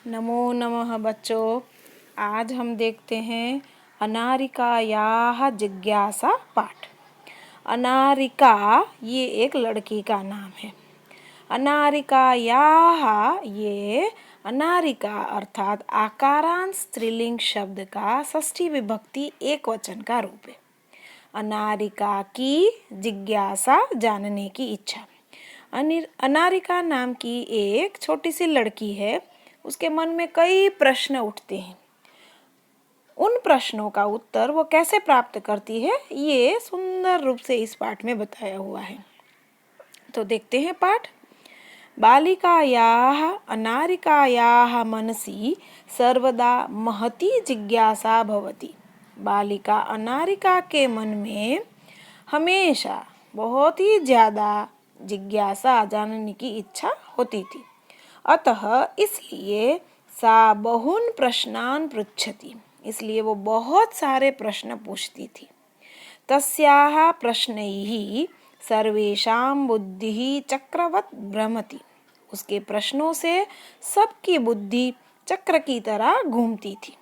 नमो नमः बच्चों। आज हम देखते हैं अनारिकायाः जिज्ञासा पाठ। अनारिका ये एक लड़की का नाम है। अनारिकायाः ये अनारिका अर्थात आकारांत स्त्रीलिंग शब्द का षष्ठी विभक्ति एक वचन का रूप है। अनारिका की जिज्ञासा जानने की इच्छा। अनारिका नाम की एक छोटी सी लड़की है। उसके मन में कई प्रश्न उठते हैं। उन प्रश्नों का उत्तर वो कैसे प्राप्त करती है ये सुंदर रूप से इस पाठ में बताया हुआ है। तो देखते हैं पाठ। बालिकायाः अनारिकायाः मनसि सर्वदा महती जिज्ञासा भवति। बालिका अनारिका के मन में हमेशा बहुत ही ज़्यादा जिज्ञासा जानने की इच्छा होती थी। अतः इसलिए सा बहुन प्रश्नान पृच्छति, इसलिए वो बहुत सारे प्रश्न पूछती थी। तस्याः प्रश्नैः सर्वेषां बुद्धिः चक्रवत् भ्रमति, उसके प्रश्नों से सबकी बुद्धि चक्र की तरह घूमती थी।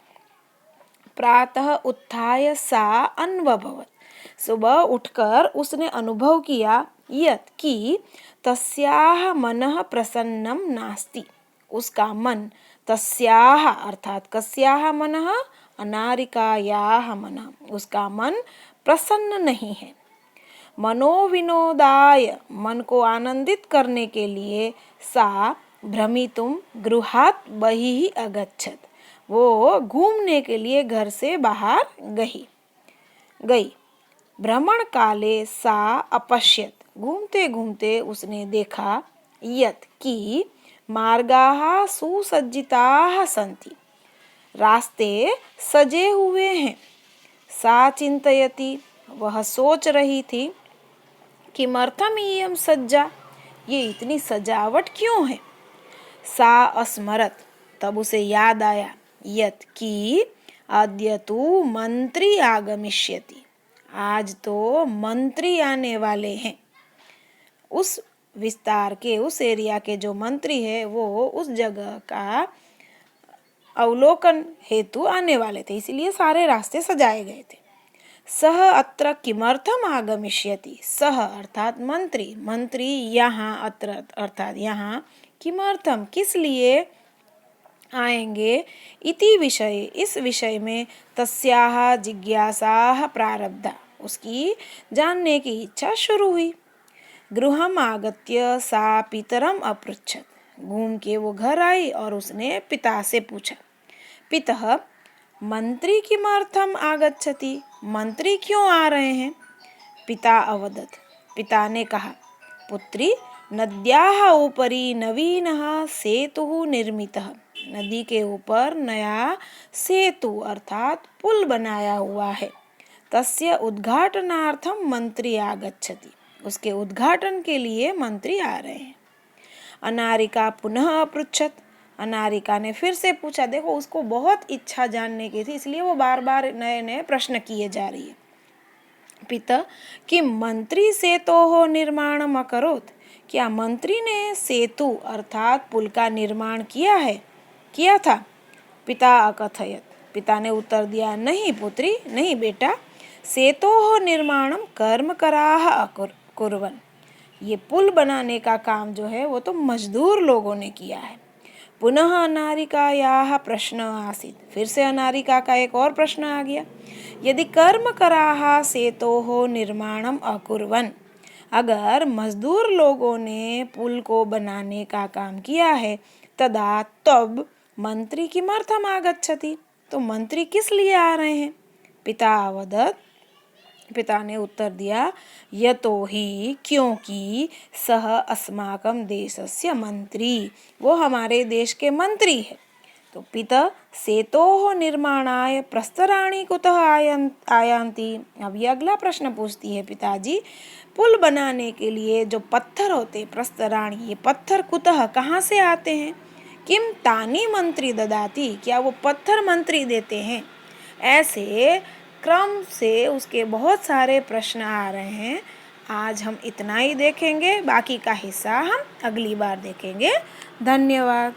प्रातः उत्थाय सा अन्वभवत्, सुबह उठकर उसने अनुभव किया यत् कि तस्याः मनः प्रसन्नं नास्ति, उसका मन तस्याः अर्थात कस्याः मनः अनारिकायाः मनः, उसका मन प्रसन्न नहीं है। मनोविनोदाय मन को आनंदित करने के लिए सा भ्रमितुं गृहात् बहिः अगच्छत्, वो घूमने के लिए घर से बाहर गई। भ्रमण काले सा अपश्यत, घूमते घूमते उसने देखा यत् कि मार्गाः सुसज्जिताः सन्ति, रास्ते सजे हुए हैं। सा चिंतयति, वह सोच रही थी किमर्थम इयं सज्जा, ये इतनी सजावट क्यों है। सा अस्मरत, तब उसे याद आया यत् कि अद्य तु मंत्री आगमिष्यति, आज तो मंत्री आने वाले हैं। उस विस्तार के, उस एरिया के जो मंत्री है वो उस जगह का अवलोकन हेतु आने वाले थे, इसलिए सारे रास्ते सजाए गए थे। सह अत्र किमर्थम आगमिष्यति, सह अर्थात मंत्री, मंत्री यहाँ, अत्र अर्थात यहाँ, किमर्थम किस लिए आएंगे, इति विषय इस विषय में तस्याः जिज्ञासाः प्रारब्धा, उसकी जानने की इच्छा शुरू हुई। गृहम् आगत्य सा पितरम अपृच्छत, घूम के वो घर आई और उसने पिता से पूछा। पितः मंत्री किमर्थम आगच्छति, मंत्री क्यों आ रहे हैं। पिता अवदत्, पिता ने कहा पुत्री नद्याः उपरि नवीनः सेतुः निर्मितः, नदी के ऊपर नया सेतु अर्थात पुल बनाया हुआ है। तस्य उद्घाटनार्थम मंत्री आगच्छति, उसके उद्घाटन के लिए मंत्री आ रहे हैं। अनारिका पुनः अपृच्छत, अनारिका ने फिर से पूछा। देखो उसको बहुत इच्छा जानने की थी, इसलिए वो बार बार नए नए प्रश्न किए जा रही है। पिता कि मंत्री सेतोः निर्माणम् अकरोत्, क्या मंत्री ने सेतु अर्थात पुल का निर्माण किया था। पिता अकथयत, पिता ने उत्तर दिया नहीं पुत्री, नहीं बेटा, सेतोः निर्माणं कर्मकराः अकुर्वन्, ये पुल बनाने का काम जो है वो तो मजदूर लोगों ने किया है। पुनः अनारिकायाः प्रश्न आसीत्, फिर से अनारिका का एक और प्रश्न आ गया। यदि कर्मकराः सेतोः निर्माणम् अकुर्वन्, अगर मजदूर लोगों ने पुल को बनाने का काम किया है तदा तब मंत्री किमर्थम आगच्छति, तो मंत्री किस लिए आ रहे हैं। पिता अवदत्, पिता ने उत्तर दिया यतोहि, क्योंकि सह अस्माकं देशस्य मंत्री, वो हमारे देश के मंत्री है। तो पिता सेतोः निर्माणाय प्रस्तराणि कुतः आयान्ति, अब ये अगला प्रश्न पूछती है पिताजी, पुल बनाने के लिए जो पत्थर होते प्रस्तराणि, ये पत्थर कुतः कहाँ से आते हैं। किम तानि मंत्री ददाति, क्या वो पत्थर मंत्री देते हैं। ऐसे क्रम से उसके बहुत सारे प्रश्न आ रहे हैं। आज हम इतना ही देखेंगे, बाकी का हिस्सा हम अगली बार देखेंगे। धन्यवाद।